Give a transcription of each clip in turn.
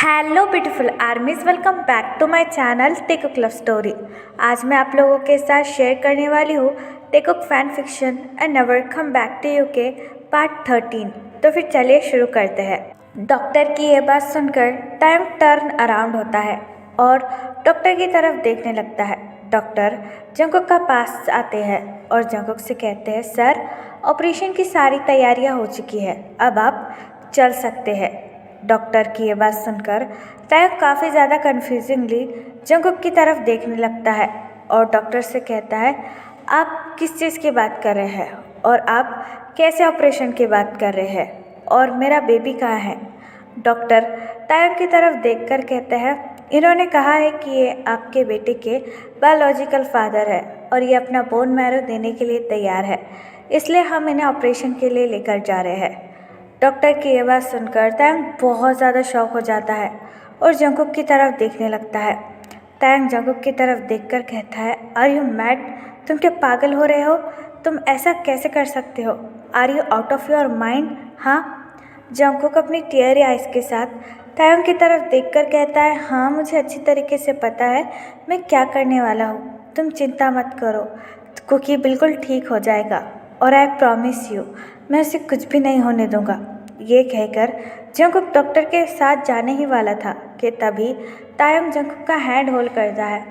Hello beautiful armies, welcome back to my channel Taekook love story. आज मैं आप लोगों के साथ शेयर करने वाली हूँ Taekook fan fiction and never come back to you के पार्ट 13। तो फिर चलिए शुरू करते हैं। डॉक्टर की ये बात सुनकर टाइम टर्न अराउंड होता है और डॉक्टर की तरफ देखने लगता है। डॉक्टर जंकुक का पास आते हैं और जंकुक से कहते हैं, सर ऑपरेशन की सारी तैयारियां हो चुकी है, अब आप चल सकते हैं। डॉक्टर की ये बात सुनकर तायुक काफ़ी ज़्यादा कन्फ्यूजिंगली जंकुक की तरफ देखने लगता है और डॉक्टर से कहता है, आप किस चीज़ की बात कर रहे हैं और आप कैसे ऑपरेशन की बात कर रहे हैं और मेरा बेबी कहाँ है। डॉक्टर तायुक की तरफ देखकर कहता है, इन्होंने कहा है कि ये आपके बेटे के बायोलॉजिकल फादर है और ये अपना बोन मैरो देने के लिए तैयार है, इसलिए हम इन्हें ऑपरेशन के लिए लेकर जा रहे हैं। डॉक्टर की ये बात सुनकर तायंग बहुत ज़्यादा शॉक हो जाता है और जंकुक की तरफ देखने लगता है। तायंग जंकुक की तरफ देखकर कहता है, आर यू मैड? तुम क्या पागल हो रहे हो? तुम ऐसा कैसे कर सकते हो? Are you out of your mind? हाँ। जंकुक अपनी टीयरी आइज़ के साथ तायंग की तरफ देखकर कहता है, हाँ मुझे अच्छी तरीके से पता है मैं क्या करने वाला हूँ, तुम चिंता मत करो, कुकी बिल्कुल ठीक हो जाएगा और आई प्रॉमिस यू मैं उसे कुछ भी नहीं होने दूंगा। ये कहकर जंकुक डॉक्टर के साथ जाने ही वाला था कि तभी तायंग जंकुक का हैंड होल्ड करता है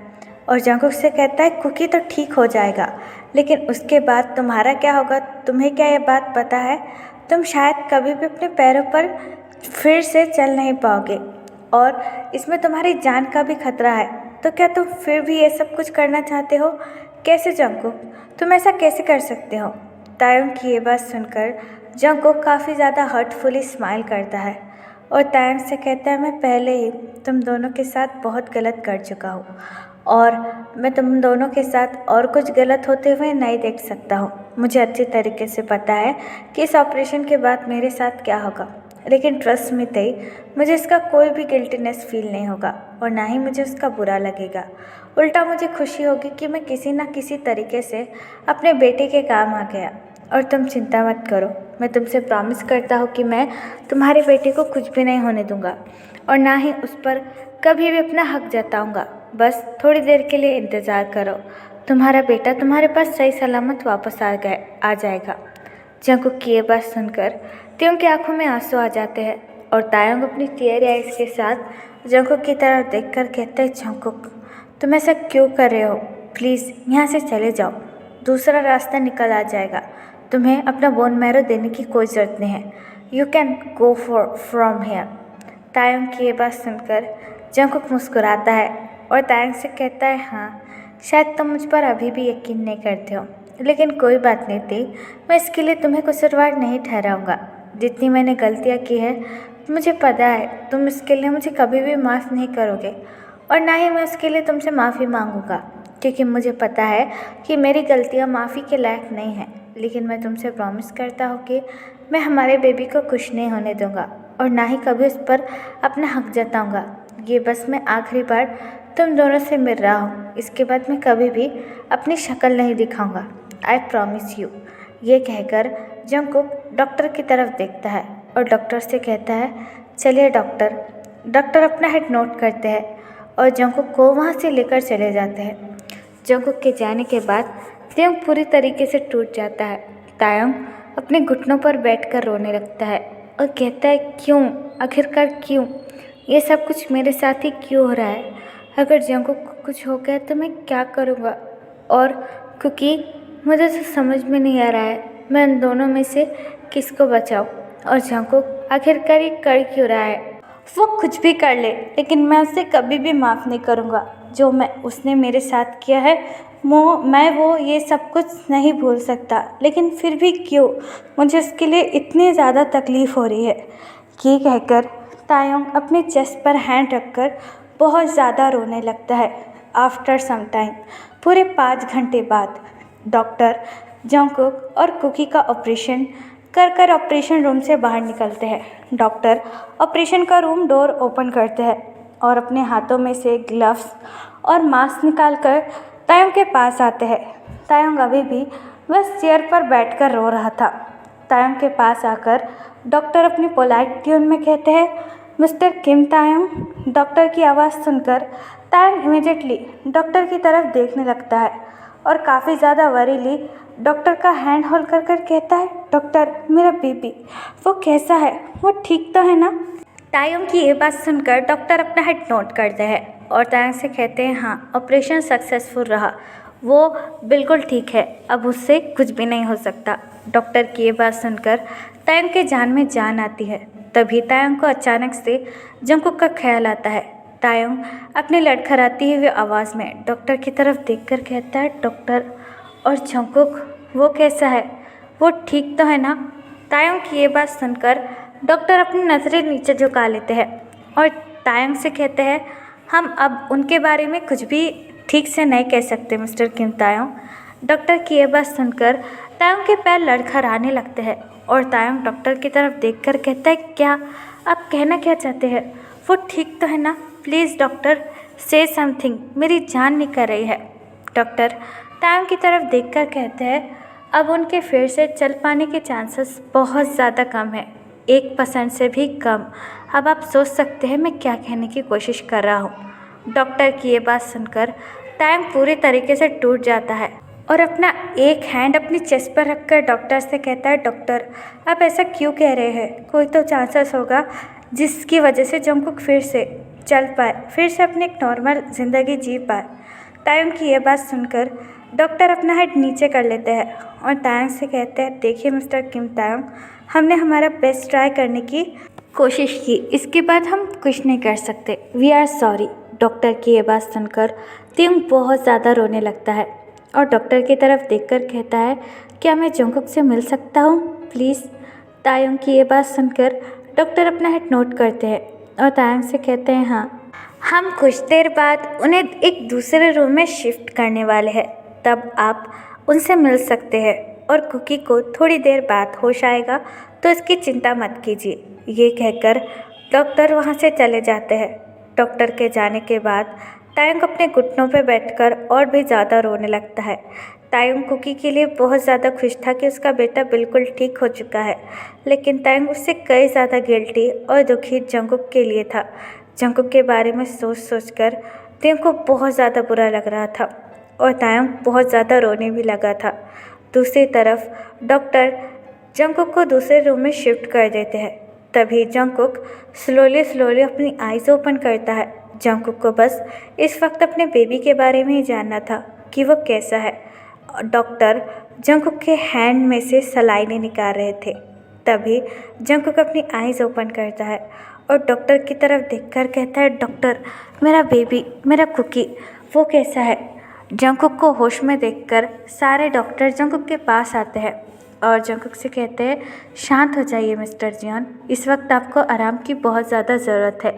और जंकुक से कहता है, कुकी तो ठीक हो जाएगा, लेकिन उसके बाद तुम्हारा क्या होगा? तुम्हें क्या ये बात पता है? तुम शायद कभी भी अपने पैरों पर फिर से चल नहीं पाओगे और इसमें तुम्हारी जान का भी खतरा है। तो क्या तुम फिर भी ये सब कुछ करना चाहते हो? कैसे जंकुक, तुम ऐसा कैसे कर सकते हो? तायंग की ये बात सुनकर जंकुक काफ़ी ज़्यादा हर्टफुली स्माइल करता है और तायंग से कहता है, मैं पहले ही तुम दोनों के साथ बहुत गलत कर चुका हूँ और मैं तुम दोनों के साथ और कुछ गलत होते हुए नहीं देख सकता हूँ। मुझे अच्छी तरीके से पता है कि इस ऑपरेशन के बाद मेरे साथ क्या होगा, लेकिन ट्रस्ट मी तई, मुझे इसका कोई भी गिल्टीनेस फील नहीं होगा और ना ही मुझे उसका बुरा लगेगा। उल्टा मुझे खुशी होगी कि मैं किसी न किसी तरीके से अपने बेटे के काम आ गया। और तुम चिंता मत करो, मैं तुमसे प्रॉमिस करता हूँ कि मैं तुम्हारे बेटे को कुछ भी नहीं होने दूंगा और ना ही उस पर कभी भी अपना हक जताऊंगा। बस थोड़ी देर के लिए इंतज़ार करो, तुम्हारा बेटा तुम्हारे पास सही सलामत वापस आ जाएगा। जंकुक की ये बात सुनकर त्यों की आंखों में आंसू आ जाते हैं और तायंग अपनी टीयरी आइज़ के साथ जंकुक की तरफ देखकर कहते हैं, जंकुक तुम ऐसा क्यों कर रहे हो? प्लीज़ यहाँ से चले जाओ, दूसरा रास्ता निकल आ जाएगा। तुम्हें अपना बोन मैरो देने की कोई ज़रूरत नहीं है, you can go from here. Tayang की ये बात सुनकर जंकुक मुस्कुराता है और तायंग से कहता है, हाँ शायद तुम मुझ पर अभी भी यकीन नहीं करते हो, लेकिन कोई बात नहीं थी, मैं इसके लिए तुम्हें कसूरवार नहीं ठहराऊंगा। जितनी मैंने गलतियाँ की है मुझे पता है तुम इसके लिए मुझे कभी भी माफ़ नहीं करोगे और ना ही मैं उसके लिए तुमसे माफ़ी मांगूंगा, क्योंकि मुझे पता है कि मेरी गलतियाँ माफ़ी के लायक नहीं हैं। लेकिन मैं तुमसे प्रॉमिस करता हूँ कि मैं हमारे बेबी को कुछ नहीं होने दूंगा और ना ही कभी उस पर अपना हक जताऊंगा। ये बस मैं आखिरी बार तुम दोनों से मिल रहा हूँ, इसके बाद मैं कभी भी अपनी शक्ल नहीं दिखाऊंगा, आई प्रॉमिस यू। ये कहकर जंकुक डॉक्टर की तरफ देखता है और डॉक्टर से कहता है, चलिए डॉक्टर। डॉक्टर अपना हेड नोट करते हैं और जंकुक को वहाँ से लेकर चले जाते हैं। जंकुक के जाने के बाद तायंग पूरी तरीके से टूट जाता है। तायंग अपने घुटनों पर बैठकर रोने लगता है और कहता है, क्यों, आखिरकार क्यों? ये सब कुछ मेरे साथ ही क्यों हो रहा है? अगर जंकुक को कुछ हो गया तो मैं क्या करूँगा? और क्योंकि मुझे तो समझ में नहीं आ रहा है मैं उन दोनों में से किसको बचाऊँ। और जंकुक आखिरकार ये कर क्यों रहा है? वो कुछ भी कर ले, लेकिन मैं उसे कभी भी माफ़ नहीं करूँगा। जो उसने मेरे साथ किया है मैं वो ये सब कुछ नहीं भूल सकता, लेकिन फिर भी क्यों मुझे उसके लिए इतनी ज़्यादा तकलीफ़ हो रही है। ये कहकर तायंग अपने चेस्ट पर हैंड रखकर बहुत ज़्यादा रोने लगता है। आफ्टर सम टाइम, पूरे 5 घंटे बाद डॉक्टर जंकुक और कुकी का ऑपरेशन कर ऑपरेशन रूम से बाहर निकलते हैं। डॉक्टर ऑपरेशन का रूम डोर ओपन करते हैं और अपने हाथों में से ग्लव्स और मास्क निकालकर तायंग के पास आते हैं। तायंग अभी भी बस चेयर पर बैठकर रो रहा था। तायंग के पास आकर डॉक्टर अपनी पोलाइट ट्यून में कहते हैं, मिस्टर किम तायंग। डॉक्टर की आवाज़ सुनकर तायंग इमीडिएटली डॉक्टर की तरफ देखने लगता है और काफ़ी ज़्यादा वरीली डॉक्टर का हैंड होल्ड कर कर कहता है, डॉक्टर मेरा बेबी वो कैसा है, वो ठीक तो है ना? तायंग की ये बात सुनकर डॉक्टर अपना हेड नोट करते हैं और तायंग से कहते हैं, हाँ ऑपरेशन सक्सेसफुल रहा, वो बिल्कुल ठीक है, अब उससे कुछ भी नहीं हो सकता। डॉक्टर की ये बात सुनकर तायंग के जान में जान आती है। तभी तायंग को अचानक से जंगकुक का ख्याल आता है। तायंग अपनी लड़खड़ाती हुई आवाज़ में डॉक्टर की तरफ देखकर कहता है, डॉक्टर और जंगकुक वो कैसा है, वो ठीक तो है ना? तायंग की ये बात सुनकर डॉक्टर अपनी नज़रें नीचे झुका लेते हैं और तायंग से कहते हैं, हम अब उनके बारे में कुछ भी ठीक से नहीं कह सकते मिस्टर किम तायंग। डॉक्टर की ये बात सुनकर तायंग के पैर लड़खड़ाने लगते हैं और तायंग डॉक्टर की तरफ देखकर कहता है, क्या आप कहना क्या चाहते हैं, वो ठीक तो है ना? प्लीज़ डॉक्टर से समथिंग, मेरी जान निकल रही है। डॉक्टर तायंग की तरफ देखकर कहते हैं, अब उनके फिर से चल पाने के चांसेस बहुत ज़्यादा कम है, 1% से भी कम। अब आप सोच सकते हैं मैं क्या कहने की कोशिश कर रहा हूँ। डॉक्टर की ये बात सुनकर तायंग पूरी तरीके से टूट जाता है और अपना एक हैंड अपनी चेस्ट पर रखकर डॉक्टर से कहता है, डॉक्टर आप ऐसा क्यों कह रहे हैं, कोई तो चांसेस होगा जिसकी वजह से जंगकुक फिर से चल पाए, फिर से अपनी एक नॉर्मल ज़िंदगी जी पाए। तायंग की ये बात सुनकर डॉक्टर अपना हेड नीचे कर लेते हैं और तायंग से कहते हैं, देखिए मिस्टर किम तायंग, हमने हमारा बेस्ट ट्राई करने की कोशिश की, इसके बाद हम कुछ नहीं कर सकते, वी आर सॉरी। डॉक्टर की ये बात सुनकर तायंग बहुत ज़्यादा रोने लगता है और डॉक्टर की तरफ देखकर कहता है, क्या मैं जंगकुक से मिल सकता हूँ प्लीज़? तायंग की ये बात सुनकर डॉक्टर अपना हेड नोट करते हैं और तायंग से कहते हैं, हाँ हम कुछ देर बाद उन्हें एक दूसरे रूम में शिफ्ट करने वाले हैं, तब आप उनसे मिल सकते हैं और कुकी को थोड़ी देर बाद होश आएगा तो इसकी चिंता मत कीजिए। ये कहकर डॉक्टर वहाँ से चले जाते हैं। डॉक्टर के जाने के बाद तायंग अपने घुटनों पर बैठकर और भी ज़्यादा रोने लगता है। तायंग कुकी के लिए बहुत ज़्यादा खुश था कि उसका बेटा बिल्कुल ठीक हो चुका है, लेकिन तायंग उससे कई ज़्यादा गिल्टी और दुखी जंगकुक के लिए था। जंगकुक के बारे में सोच सोचकर तायंग को बहुत ज़्यादा बुरा लग रहा था और तायंग बहुत ज़्यादा रोने भी लगा था। दूसरी तरफ डॉक्टर जंगकुक को दूसरे रूम में शिफ्ट कर देते हैं। तभी जंगकुक स्लोली अपनी आइज़ ओपन करता है। जंगकुक को बस इस वक्त अपने बेबी के बारे में ही जानना था कि वो कैसा है। डॉक्टर जंगकुक के हैंड में से सलाइनें निकाल रहे थे। तभी जंगकुक अपनी आइज़ ओपन करता है और डॉक्टर की तरफ देखकर कहता है, डॉक्टर मेरा बेबी, मेरा कुकी वो कैसा है? जंगकुक को होश में देखकर सारे डॉक्टर जंगकुक के पास आते हैं और जंगकुक से कहते हैं, शांत हो जाइए मिस्टर जियोन, इस वक्त आपको आराम की बहुत ज़्यादा ज़रूरत है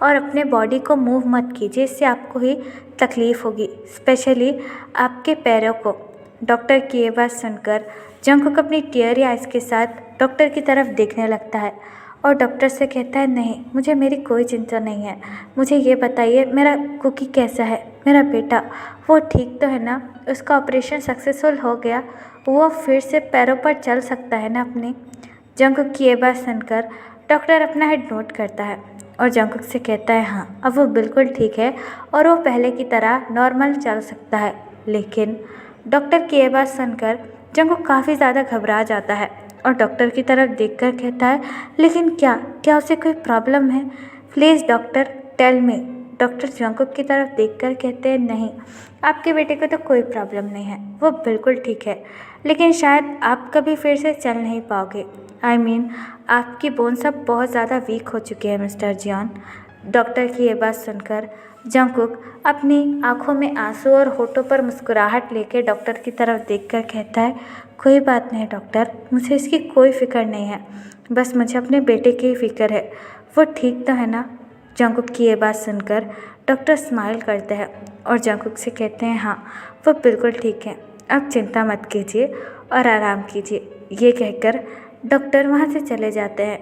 और अपने बॉडी को मूव मत कीजिए, इससे आपको ही तकलीफ़ होगी, स्पेशली आपके पैरों को। डॉक्टर की ये बात सुनकर जंगकुक अपनी टीयरी आइज़ के साथ डॉक्टर की तरफ देखने लगता है और डॉक्टर से कहता है, नहीं मुझे मेरी कोई चिंता नहीं है, मुझे ये बताइए मेरा कुकी कैसा है, मेरा बेटा वो ठीक तो है ना, उसका ऑपरेशन सक्सेसफुल हो गया, वो फिर से पैरों पर चल सकता है ना अपने? जंगकुक की ये बात सुनकर डॉक्टर अपना हेड नोट करता है और जंगकुक से कहता है, हाँ अब वो बिल्कुल ठीक है और वो पहले की तरह नॉर्मल चल सकता है। लेकिन डॉक्टर की ये बात सुनकर जंगकुक काफ़ी ज़्यादा घबरा जाता है और डॉक्टर की तरफ देखकर कहता है, लेकिन क्या उसे कोई प्रॉब्लम है? Please doctor tell me. Doctor Jungkook की तरफ देखकर कहते हैं, नहीं आपके बेटे को तो कोई प्रॉब्लम नहीं है, वो बिल्कुल ठीक है, लेकिन शायद आप कभी फिर से चल नहीं पाओगे। आई मीन आपकी बोन सब बहुत ज़्यादा वीक हो चुके हैं मिस्टर जियोन। डॉक्टर की ये बात सुनकर जंगकुक अपनी आंखों में आंसू और होठों पर मुस्कुराहट लेकर डॉक्टर की तरफ देखकर कहता है, कोई बात नहीं डॉक्टर, मुझे इसकी कोई फ़िक्र नहीं है, बस मुझे अपने बेटे की ही फ़िक्र है, वो ठीक तो है ना? जंगकुक की ये बात सुनकर डॉक्टर स्माइल करते हैं और जंगकुक से कहते हैं, हाँ वो बिल्कुल ठीक है, आप चिंता मत कीजिए और आराम कीजिए। ये कहकर डॉक्टर वहाँ से चले जाते हैं।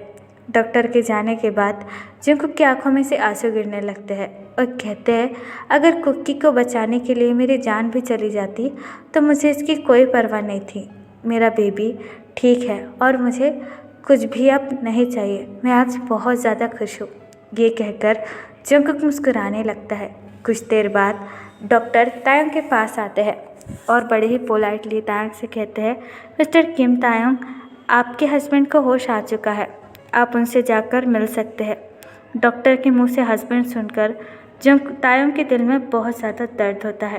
डॉक्टर के जाने के बाद जंगकुक की आंखों में से आंसू गिरने लगते हैं और कहते हैं, अगर कुकी को बचाने के लिए मेरी जान भी चली जाती तो मुझे इसकी कोई परवाह नहीं थी। मेरा बेबी ठीक है और मुझे कुछ भी अब नहीं चाहिए। मैं आज बहुत ज़्यादा खुश हूँ। ये कहकर जंगकुक मुस्कुराने लगता है। कुछ देर बाद डॉक्टर तायंग के पास आते हैं और बड़े ही पोलाइटली तायंग से कहते हैं, मिस्टर किम तायंग, आपके हस्बैंड को होश आ चुका है, आप उनसे जाकर मिल सकते हैं। डॉक्टर के मुंह से हस्बैंड सुनकर तायंग के दिल में बहुत ज़्यादा दर्द होता है।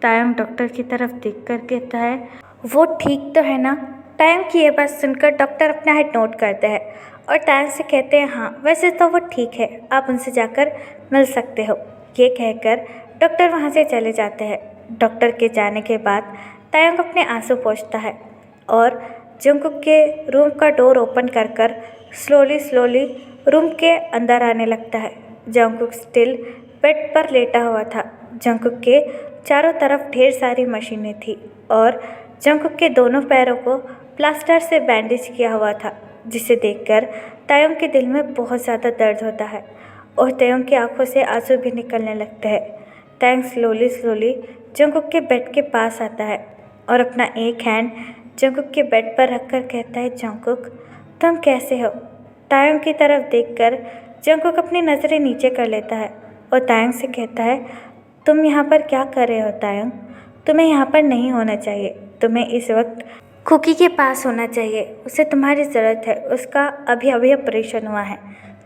तायंग डॉक्टर की तरफ देखकर कहता है, वो ठीक तो है ना? तायंग की ये बात सुनकर डॉक्टर अपना हेड नोट करते हैं और तायंग से कहते हैं, हाँ वैसे तो वो ठीक है, आप उनसे जाकर मिल सकते हो। ये कहकर डॉक्टर वहाँ से चले जाते हैं। डॉक्टर के जाने के बाद तायंग अपने आंसू पोंछता है और जंगकुक के रूम का डोर ओपन कर स्लोली रूम के अंदर आने लगता है। जंगकुक स्टिल बेड पर लेटा हुआ था। जंगकुक के चारों तरफ ढेर सारी मशीनें थी और जंगकुक के दोनों पैरों को प्लास्टर से बैंडेज किया हुआ था, जिसे देखकर तायंग के दिल में बहुत ज़्यादा दर्द होता है और तायंग की आंखों से आंसू भी निकलने लगते हैं। तायंग स्लोली जंगकुक के बेड के पास आता है और अपना एक हैंड जंगकुक के बेड पर रखकर कहता है, जंगकुक तुम कैसे हो? तायंग की तरफ देखकर जंगकुक अपनी नज़रें नीचे कर लेता है और तायंग से कहता है, तुम यहाँ पर क्या कर रहे हो तायंग? तुम्हें यहाँ पर नहीं होना चाहिए, तुम्हें इस वक्त कुकी के पास होना चाहिए, उसे तुम्हारी ज़रूरत है, उसका अभी ऑपरेशन हुआ है।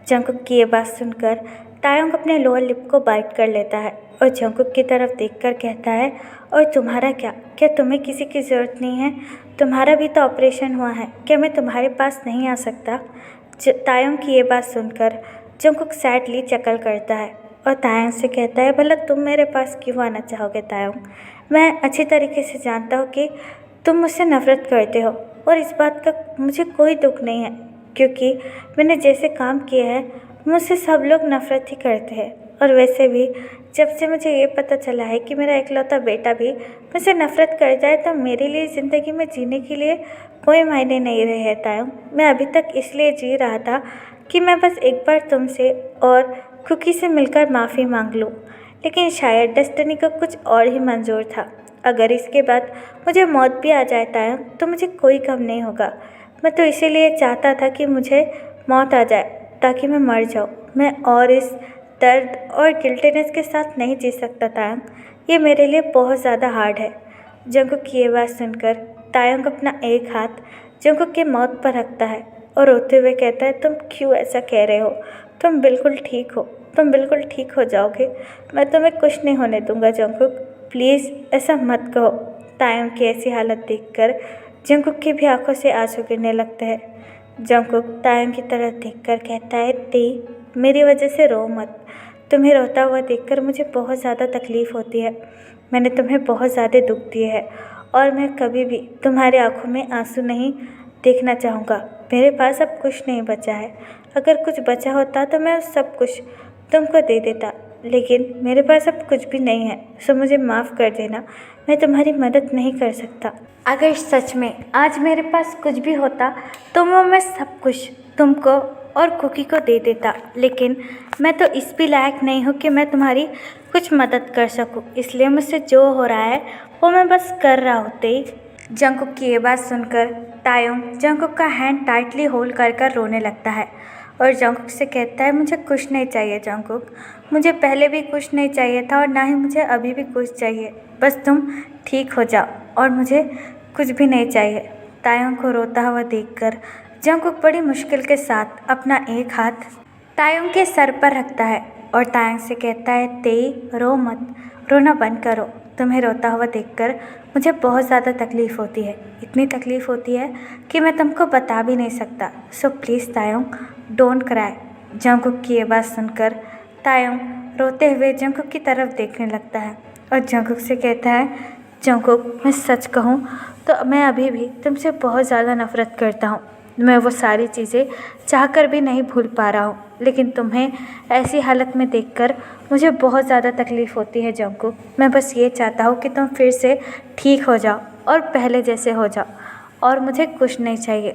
जंगकुक की ये बात सुनकर तायंग अपने लोअर लिप को बाइट कर लेता है और जंगकुक की तरफ देखकर कहता है, और तुम्हारा क्या तुम्हें किसी की ज़रूरत नहीं है? तुम्हारा भी तो ऑपरेशन हुआ है, क्या मैं तुम्हारे पास नहीं आ सकता? तायंग की ये बात सुनकर जंगकुक सैडली चकल करता है और तायंग से कहता है, भला तुम मेरे पास क्यों आना चाहोगे तायंग? मैं अच्छी तरीके से जानता हूँ कि तुम मुझसे नफ़रत करते हो और इस बात का मुझे कोई दुख नहीं है, क्योंकि मैंने जैसे काम किए हैं मुझसे सब लोग नफ़रत ही करते हैं। और वैसे भी जब से मुझे ये पता चला है कि मेरा इकलौता बेटा भी मुझसे नफ़रत कर जाए तो मेरे लिए ज़िंदगी में जीने के लिए कोई मायने नहीं रहे हैं तायंग। मैं अभी तक इसलिए जी रहा था कि मैं बस एक बार तुमसे और कुकी से मिलकर माफ़ी मांग लूँ, लेकिन शायद डेस्टिनी को कुछ और ही मंजूर था। अगर इसके बाद मुझे मौत भी आ जाए तायंग तो मुझे कोई गम नहीं होगा। मैं तो इसीलिए चाहता था कि मुझे मौत आ जाए ताकि मैं मर जाऊँ। मैं और इस दर्द और गिल्टीनेस के साथ नहीं जी सकता तायंग, ये मेरे लिए बहुत ज़्यादा हार्ड है। जंगकुक की ये बात सुनकर तायंग अपना एक हाथ जंगकुक के मौत पर रखता है और रोते हुए कहता है, तुम क्यों ऐसा कह रहे हो? तुम बिल्कुल ठीक हो, तुम बिल्कुल ठीक हो जाओगे, मैं तुम्हें कुछ नहीं होने दूंगा जंगकुक, प्लीज़ ऐसा मत कहो। तायंग की ऐसी हालत देखकर जंगकुक की भी आंखों से आंसू गिरने लगते हैं। जंगकुक तायंग की तरफ देखकर कहता है, ती मेरी वजह से रो मत, तुम्हें रोता हुआ देखकर मुझे बहुत ज़्यादा तकलीफ़ होती है। मैंने तुम्हें बहुत ज़्यादा दुख दिए है और मैं कभी भी तुम्हारी आंखों में आंसू नहीं देखना चाहूँगा। मेरे पास अब कुछ नहीं बचा है, अगर कुछ बचा होता तो मैं सब कुछ तुमको दे देता, लेकिन मेरे पास अब कुछ भी नहीं है, सो मुझे माफ़ कर देना, मैं तुम्हारी मदद नहीं कर सकता। अगर सच में आज मेरे पास कुछ भी होता तो मैं सब कुछ तुमको और कुकी को दे देता, लेकिन मैं तो इस भी लायक नहीं हूँ कि मैं तुम्हारी कुछ मदद कर सकूँ, इसलिए मुझसे जो हो रहा है वो मैं बस कर रहा होते। जंगकुक की ये बात सुनकर तायंग जंगकुक का हैंड टाइटली होल्ड कर रोने लगता है और जंगकुक से कहता है, मुझे कुछ नहीं चाहिए जंगकुक, मुझे पहले भी कुछ नहीं चाहिए था और ना ही मुझे अभी भी कुछ चाहिए, बस तुम ठीक हो जाओ और मुझे कुछ भी नहीं चाहिए। तायंग को रोता हुआ देखकर जंगकुक बड़ी मुश्किल के साथ अपना एक हाथ तायंग के सर पर रखता है और तायंग से कहता है, तेई रो मत, रोना बंद करो, तुम्हें रोता हुआ देखकर मुझे बहुत ज़्यादा तकलीफ़ होती है, इतनी तकलीफ़ होती है कि मैं तुमको बता भी नहीं सकता, so please Tayang don't cry. Jungkook की ये बात सुनकर तायंग रोते हुए जंगकुक की तरफ देखने लगता है और जंगकुक से कहता है, जंगकुक मैं सच कहूँ तो मैं अभी भी तुमसे बहुत ज़्यादा नफ़रत करता हूँ, मैं वो सारी चीज़ें चाहकर भी नहीं भूल पा रहा हूँ, लेकिन तुम्हें ऐसी हालत में देखकर मुझे बहुत ज़्यादा तकलीफ़ होती है जंगकुक। मैं बस ये चाहता हूँ कि तुम फिर से ठीक हो जाओ और पहले जैसे हो जाओ और मुझे कुछ नहीं चाहिए।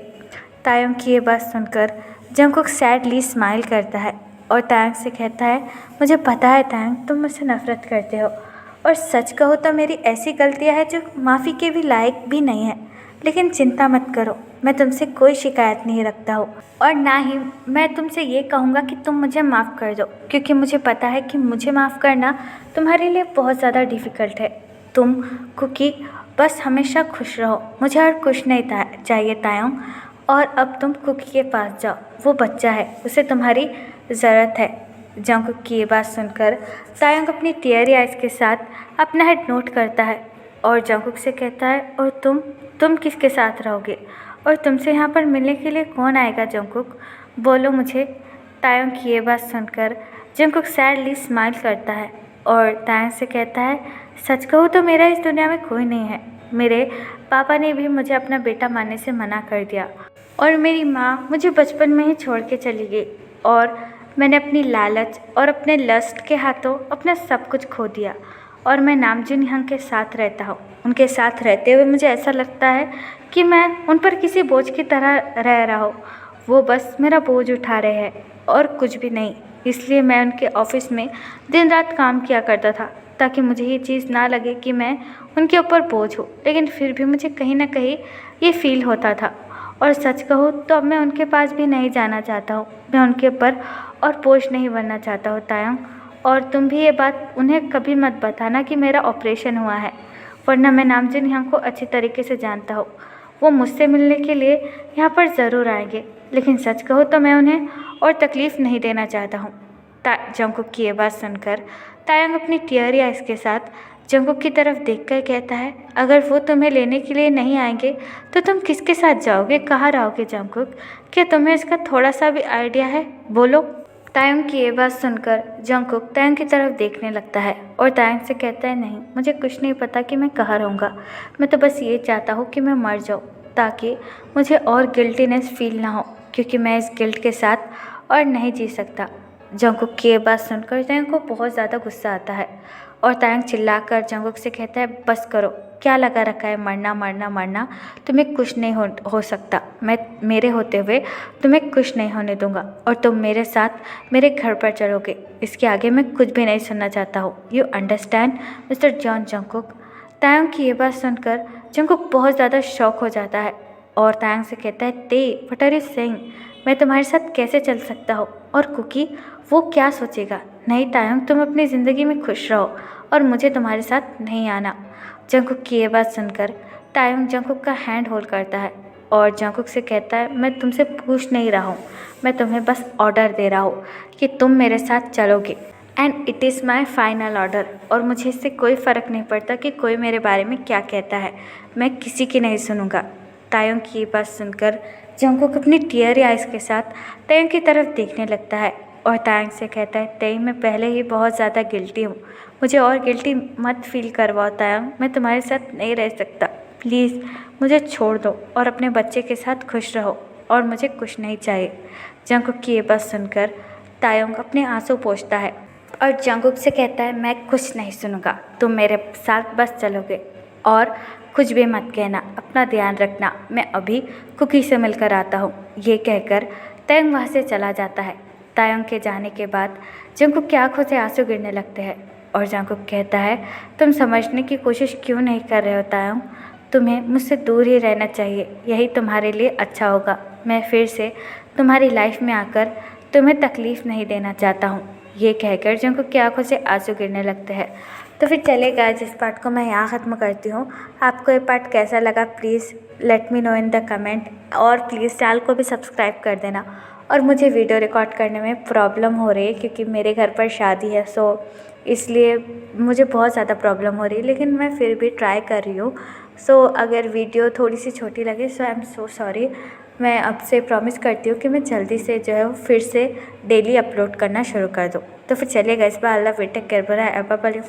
तायंग की ये बात सुनकर जंगकुक सैडली स्माइल करता है और तायंग से कहता है, मुझे पता है तायंग तुम मुझसे नफ़रत करते हो और सच कहो तो मेरी ऐसी गलतियाँ हैं जो माफ़ी के भी लायक भी नहीं है, लेकिन चिंता मत करो, मैं तुमसे कोई शिकायत नहीं रखता हूँ और ना ही मैं तुमसे ये कहूँगा कि तुम मुझे माफ़ कर दो, क्योंकि मुझे पता है कि मुझे माफ़ करना तुम्हारे लिए बहुत ज़्यादा डिफ़िकल्ट है। तुम कुकी बस हमेशा खुश रहो, मुझे और कुछ नहीं चाहिए तायोंग। और अब तुम कुकी के पास जाओ, वो बच्चा है, उसे तुम्हारी ज़रूरत है। जंगकुक की ये बात सुनकर तायोंग अपनी टीयरी आइज़ के साथ अपना हेड नोट करता है और जंगकुक से कहता है, और तुम किसके साथ रहोगे और तुमसे यहाँ पर मिलने के लिए कौन आएगा जंगकुक, बोलो मुझे। तायोंग की ये बात सुनकर जंगकुक सैडली स्माइल करता है और तायोंग से कहता है, सच कहूँ तो मेरा इस दुनिया में कोई नहीं है। मेरे पापा ने भी मुझे अपना बेटा मानने से मना कर दिया और मेरी माँ मुझे बचपन में ही छोड़ के चली गई और मैंने अपनी लालच और अपने लस्ट के हाथों अपना सब कुछ खो दिया और मैं नामजुन निहंग के साथ रहता हूँ। उनके साथ रहते हुए मुझे ऐसा लगता है कि मैं उन पर किसी बोझ की तरह रह रहा हूँ। वो बस मेरा बोझ उठा रहे हैं और कुछ भी नहीं। इसलिए मैं उनके ऑफिस में दिन रात काम किया करता था ताकि मुझे ये चीज़ ना लगे कि मैं उनके ऊपर बोझ हूँ, लेकिन फिर भी मुझे कहीं ना कहीं ये फील होता था। और सच कहूँ तो अब मैं उनके पास भी नहीं जाना चाहता हूँ, मैं उनके ऊपर और बोझ नहीं बनना चाहता हूँ तायोंग। और तुम भी ये बात उन्हें कभी मत बताना कि मेरा ऑपरेशन हुआ है, वरना मैं नामजुन निहंग को अच्छी तरीके से जानता हूँ। वो मुझसे मिलने के लिए यहाँ पर ज़रूर आएंगे, लेकिन सच कहूँ तो मैं उन्हें और तकलीफ़ नहीं देना चाहता हूँ। जंगकुक की ये बात सुनकर तायोंग अपनी टीयरी आइज़ के साथ जंगकुक की तरफ देखकर कहता है, अगर वो तुम्हें लेने के लिए नहीं आएंगे तो तुम किसके साथ जाओगे, कहाँ रहोगे जंगकुक? क्या तुम्हें इसका थोड़ा सा भी आइडिया है, बोलो। तायोंग की ये बात सुनकर जंगकुक तायोंग की तरफ देखने लगता है और तायोंग से कहता है, नहीं, मुझे कुछ नहीं पता कि मैं कहाँ रहूँगा। मैं तो बस ये चाहता हूँ कि मैं मर जाऊँ ताकि मुझे और गिल्टीनेस फील ना हो, क्योंकि मैं इस गिल्ट के साथ और नहीं जी सकता। जंगकुक की ये बात सुनकर तायोंग को बहुत ज़्यादा गुस्सा आता है और तायोंग चिल्लाकर जंगकुक से कहता है, बस करो, क्या लगा रखा है मरना मरना मरना, तुम्हें कुछ नहीं हो सकता। मैं मेरे होते हुए तुम्हें कुछ नहीं होने दूंगा और तुम मेरे साथ मेरे घर पर चलोगे। इसके आगे मैं कुछ भी नहीं सुनना चाहता हूँ। You understand mister John Jungkook? Taeyong की ये बात सुनकर जंगकुक बहुत ज़्यादा शॉक हो जाता है और तायोंग से कहता है, ते व्हाट आर यू सेइंग, मैं तुम्हारे साथ कैसे चल सकता हूँ? और कुकी, वो क्या सोचेगा? नहीं तायोंग, तुम अपनी ज़िंदगी में खुश रहो और मुझे तुम्हारे साथ नहीं आना। जंगकुक की ये बात सुनकर तायोंग जंगकुक का हैंड होल्ड करता है और जंगकुक से कहता है, मैं तुमसे पूछ नहीं रहा हूँ, मैं तुम्हें बस ऑर्डर दे रहा हूँ कि तुम मेरे साथ चलोगे and it is my final order. और मुझे इससे कोई फ़र्क नहीं पड़ता कि कोई मेरे बारे में क्या कहता है, मैं किसी की नहीं सुनूंगा। तायोंग की ये बात सुनकर जंगकुक अपनी टीयरी आइज़ के साथ तायोंग की तरफ देखने लगता है और तायोंग से कहता है, तायोंग, मैं पहले ही बहुत ज़्यादा गिल्टी हूँ, मुझे और गिल्टी मत फील करवाओ तायोंग, मैं तुम्हारे साथ नहीं रह सकता, प्लीज़ मुझे छोड़ दो और अपने बच्चे के साथ खुश रहो और मुझे कुछ नहीं चाहिए। जंगकुक की ये बात सुनकर तायोंग अपने आंसू पोंछता है और जंगकुक से कहता है, मैं कुछ नहीं सुनूंगा, तुम मेरे साथ बस चलोगे और कुछ भी मत कहना, अपना ध्यान रखना, मैं अभी कुकी से मिलकर आता हूँ। ये कहकर तायोंग वहाँ से चला जाता है। तायोंग के जाने के बाद जंगकुक की आंखों से आंसू गिरने लगते हैं और जंगकुक कहता है, तुम समझने की कोशिश क्यों नहीं कर रहे हो तायोंग? तुम्हें मुझसे दूर ही रहना चाहिए, यही तुम्हारे लिए अच्छा होगा। मैं फिर से तुम्हारी लाइफ में आकर तुम्हें तकलीफ़ नहीं देना चाहता हूँ। ये कहकर जंगकुक की आंखों से आंसू गिरने लगते हैं। तो फिर चलेगा, जिस पार्ट को मैं यहाँ ख़त्म करती हूँ। आपको ये पार्ट कैसा लगा please let me know in the comment, और प्लीज़ चैनल को भी सब्सक्राइब कर देना। और मुझे वीडियो रिकॉर्ड करने में प्रॉब्लम हो रही है क्योंकि मेरे घर पर शादी है, सो इसलिए मुझे बहुत ज़्यादा प्रॉब्लम हो रही है, लेकिन मैं फिर भी ट्राई कर रही हूँ। सो अगर वीडियो थोड़ी सी छोटी लगे सो आई एम सो सॉरी। मैं अब से प्रॉमिस करती हूँ कि मैं जल्दी से जो है वो फिर से डेली अपलोड करना शुरू कर दूँ। तो फिर चलिएगा, इस बार अल्लाह टेक केयर, बाय बाय।